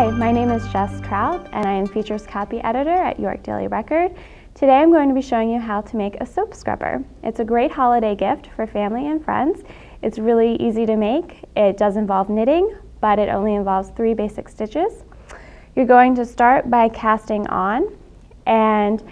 Hi, my name is Jess Trout and I am Features Copy Editor at York Daily Record. Today I'm going to be showing you how to make a soap scrubber. It's a great holiday gift for family and friends. It's really easy to make. It does involve knitting, but it only involves 3 basic stitches. You're going to start by casting on, and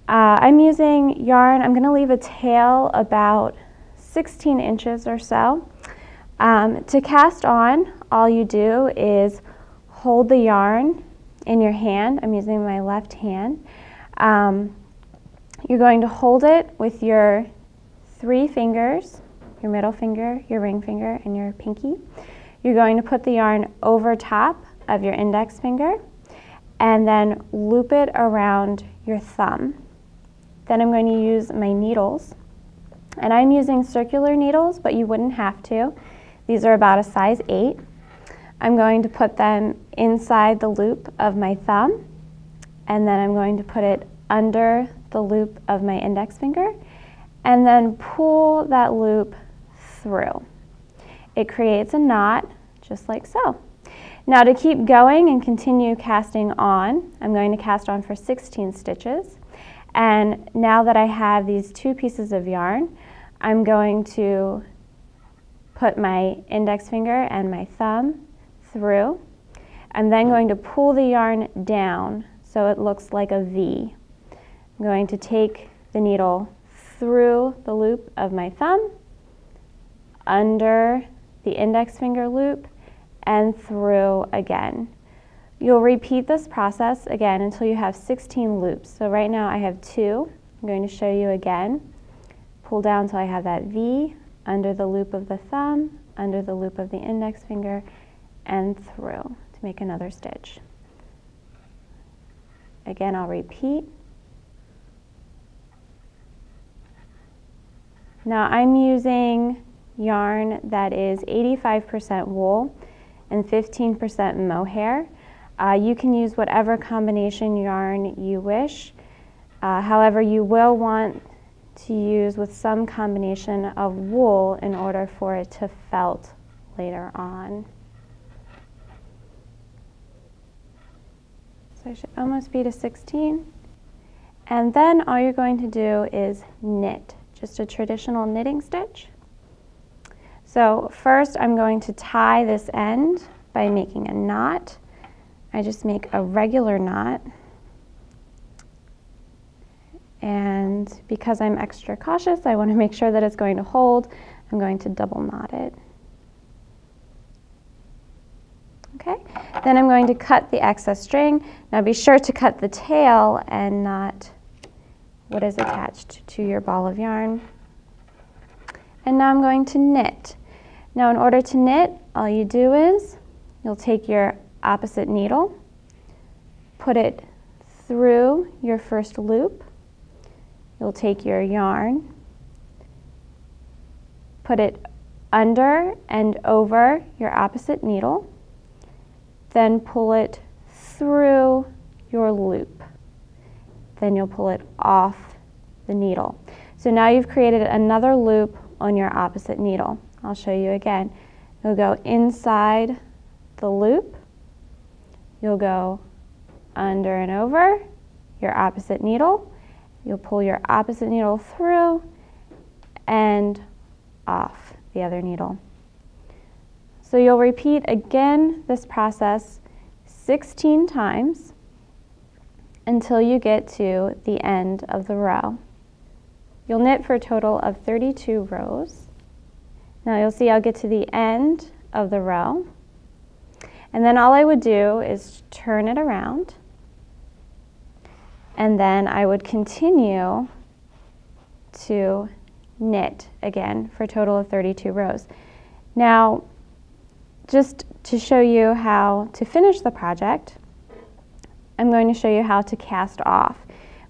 I'm using yarn. I'm going to leave a tail about 16 inches or so. To cast on, all you do is hold the yarn in your hand. I'm using my left hand. You're going to hold it with your 3 fingers, your middle finger, your ring finger, and your pinky. You're going to put the yarn over top of your index finger and then loop it around your thumb. Then I'm going to use my needles, and I'm using circular needles, but you wouldn't have to. These are about a size 8. I'm going to put them inside the loop of my thumb, and then I'm going to put it under the loop of my index finger, and then pull that loop through. It creates a knot, just like so. Now to keep going and continue casting on, I'm going to cast on for 16 stitches. And now that I have these 2 pieces of yarn, I'm going to put my index finger and my thumb through. I'm then going to pull the yarn down so it looks like a V. I'm going to take the needle through the loop of my thumb, under the index finger loop, and through again. You'll repeat this process again until you have 16 loops. So right now I have 2. I'm going to show you again. Pull down until I have that V, under the loop of the thumb, under the loop of the index finger, and through to make another stitch. Again, I'll repeat. Now I'm using yarn that is 85% wool and 15% mohair. You can use whatever combination yarn you wish. However, you will want to use with some combination of wool in order for it to felt later on. So I should almost be to 16. And then all you're going to do is knit, just a traditional knitting stitch. So first I'm going to tie this end by making a knot. I just make a regular knot. And because I'm extra cautious, I want to make sure that it's going to hold. I'm going to double knot it. Okay, then I'm going to cut the excess string. Now be sure to cut the tail and not what is attached to your ball of yarn. And now I'm going to knit. Now in order to knit, all you do is you'll take your opposite needle, put it through your first loop. You'll take your yarn, put it under and over your opposite needle, then pull it through your loop. Then you'll pull it off the needle. So now you've created another loop on your opposite needle. I'll show you again. You'll go inside the loop, you'll go under and over your opposite needle, you'll pull your opposite needle through and off the other needle. So you'll repeat again this process 16 times until you get to the end of the row. You'll knit for a total of 32 rows. Now you'll see I'll get to the end of the row, and then all I would do is turn it around, and then I would continue to knit again for a total of 32 rows. Now, just to show you how to finish the project, I'm going to show you how to cast off.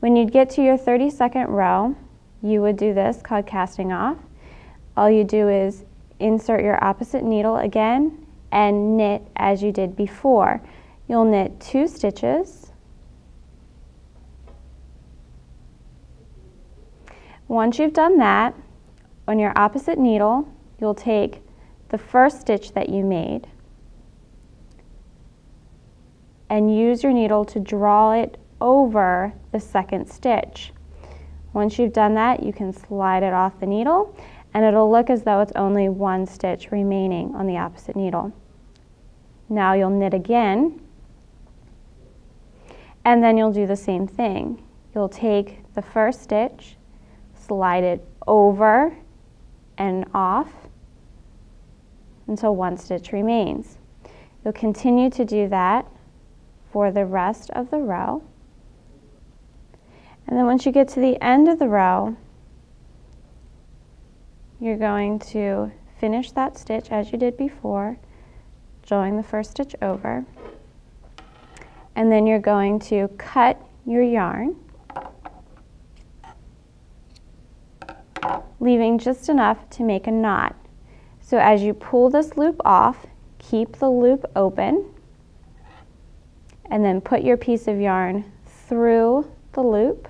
When you get to your 32nd row, you would do this called casting off. All you do is insert your opposite needle again and knit as you did before. You'll knit 2 stitches. Once you've done that, on your opposite needle, you'll take the first stitch that you made, and use your needle to draw it over the second stitch. Once you've done that, you can slide it off the needle, and it'll look as though it's only one stitch remaining on the opposite needle. Now you'll knit again, and then you'll do the same thing. You'll take the first stitch, slide it over and off until one stitch remains. You'll continue to do that for the rest of the row. And then once you get to the end of the row, you're going to finish that stitch as you did before, drawing the first stitch over, and then you're going to cut your yarn, leaving just enough to make a knot. So as you pull this loop off, keep the loop open, and then put your piece of yarn through the loop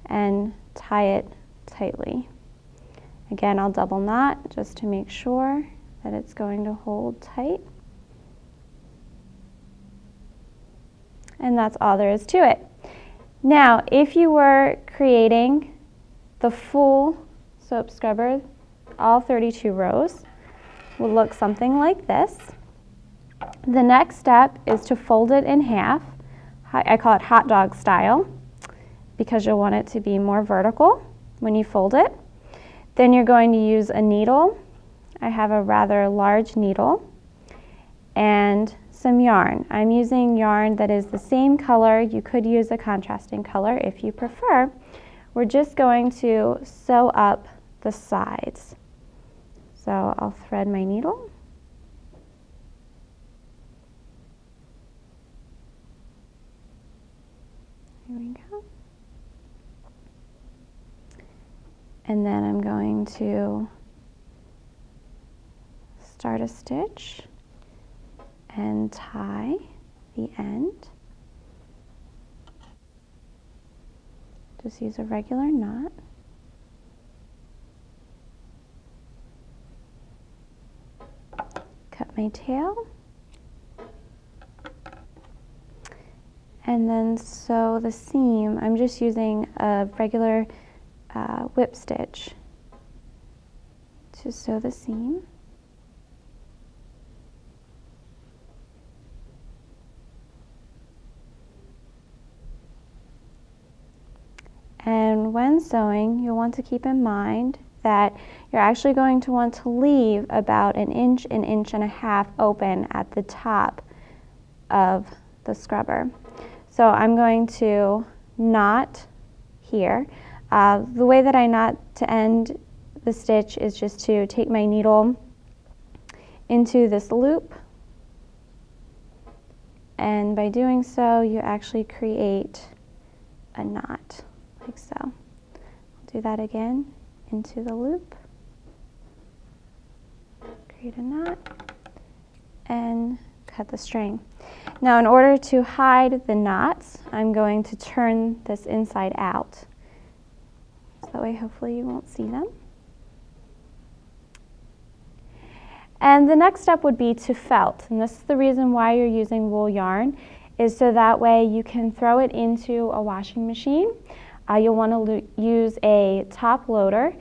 and tie it tightly. Again, I'll double knot just to make sure that it's going to hold tight. And that's all there is to it. Now, if you were creating the full soap scrubber, all 32 rows, will look something like this. The next step is to fold it in half. I call it hot dog style because you'll want it to be more vertical when you fold it. Then you're going to use a needle. I have a rather large needle and some yarn. I'm using yarn that is the same color. You could use a contrasting color if you prefer. We're just going to sew up the sides. So I'll thread my needle. Here we go. And then I'm going to start a stitch and tie the end. Just use a regular knot. Cut my tail. And then sew the seam. I'm just using a regular whip stitch to sew the seam. And when sewing, you'll want to keep in mind that you're actually going to want to leave about an inch and a half open at the top of the scrubber. So I'm going to knot here. The way that I knot to end the stitch is just to take my needle into this loop, and by doing so you actually create a knot like so. I'll do that again, into the loop, create a knot, and cut the string. Now in order to hide the knots, I'm going to turn this inside out. So that way hopefully you won't see them. And the next step would be to felt. And this is the reason why you're using wool yarn, is so that way you can throw it into a washing machine. You'll want to use a top loader,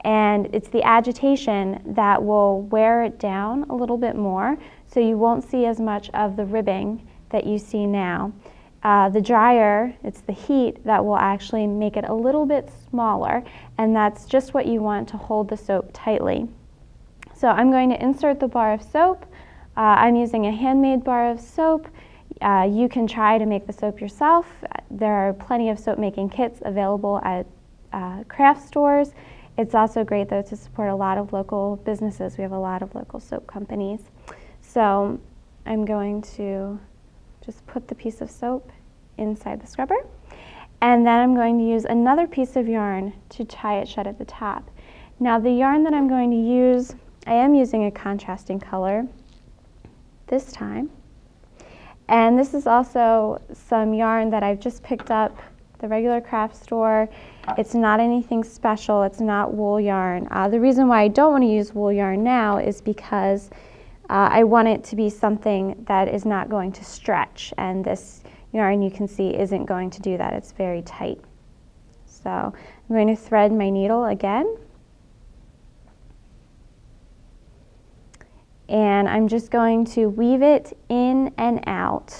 and it's the agitation that will wear it down a little bit more, so you won't see as much of the ribbing that you see now. The dryer, it's the heat that will actually make it a little bit smaller, and that's just what you want to hold the soap tightly. So I'm going to insert the bar of soap. I'm using a handmade bar of soap. You can try to make the soap yourself. There are plenty of soap making kits available at craft stores. It's also great though to support a lot of local businesses. We have a lot of local soap companies. So I'm going to just put the piece of soap inside the scrubber, and then I'm going to use another piece of yarn to tie it shut at the top. Now the yarn that I'm going to use, I am using a contrasting color this time. And this is also some yarn that I've just picked up at the regular craft store. It's not anything special, it's not wool yarn. The reason why I don't want to use wool yarn now is because I want it to be something that is not going to stretch, and this yarn, you can see, isn't going to do that. It's very tight. So I'm going to thread my needle again. And I'm just going to weave it in and out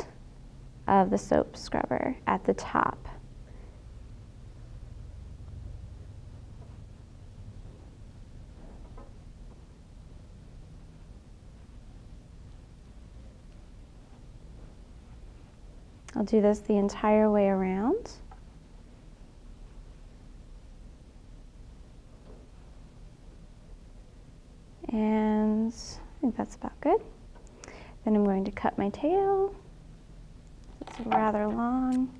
of the soap scrubber at the top. I'll do this the entire way around. And I think that's about good. Then I'm going to cut my tail. It's rather long.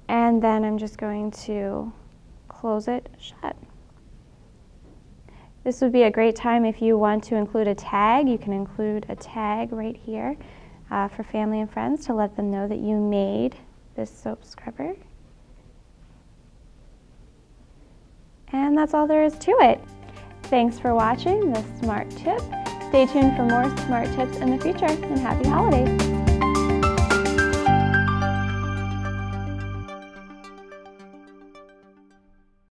And then I'm just going to close it shut. This would be a great time if you want to include a tag. You can include a tag right here for family and friends to let them know that you made this soap scrubber. And that's all there is to it. Thanks for watching the Smart Tip. Stay tuned for more smart tips in the future, and happy holidays.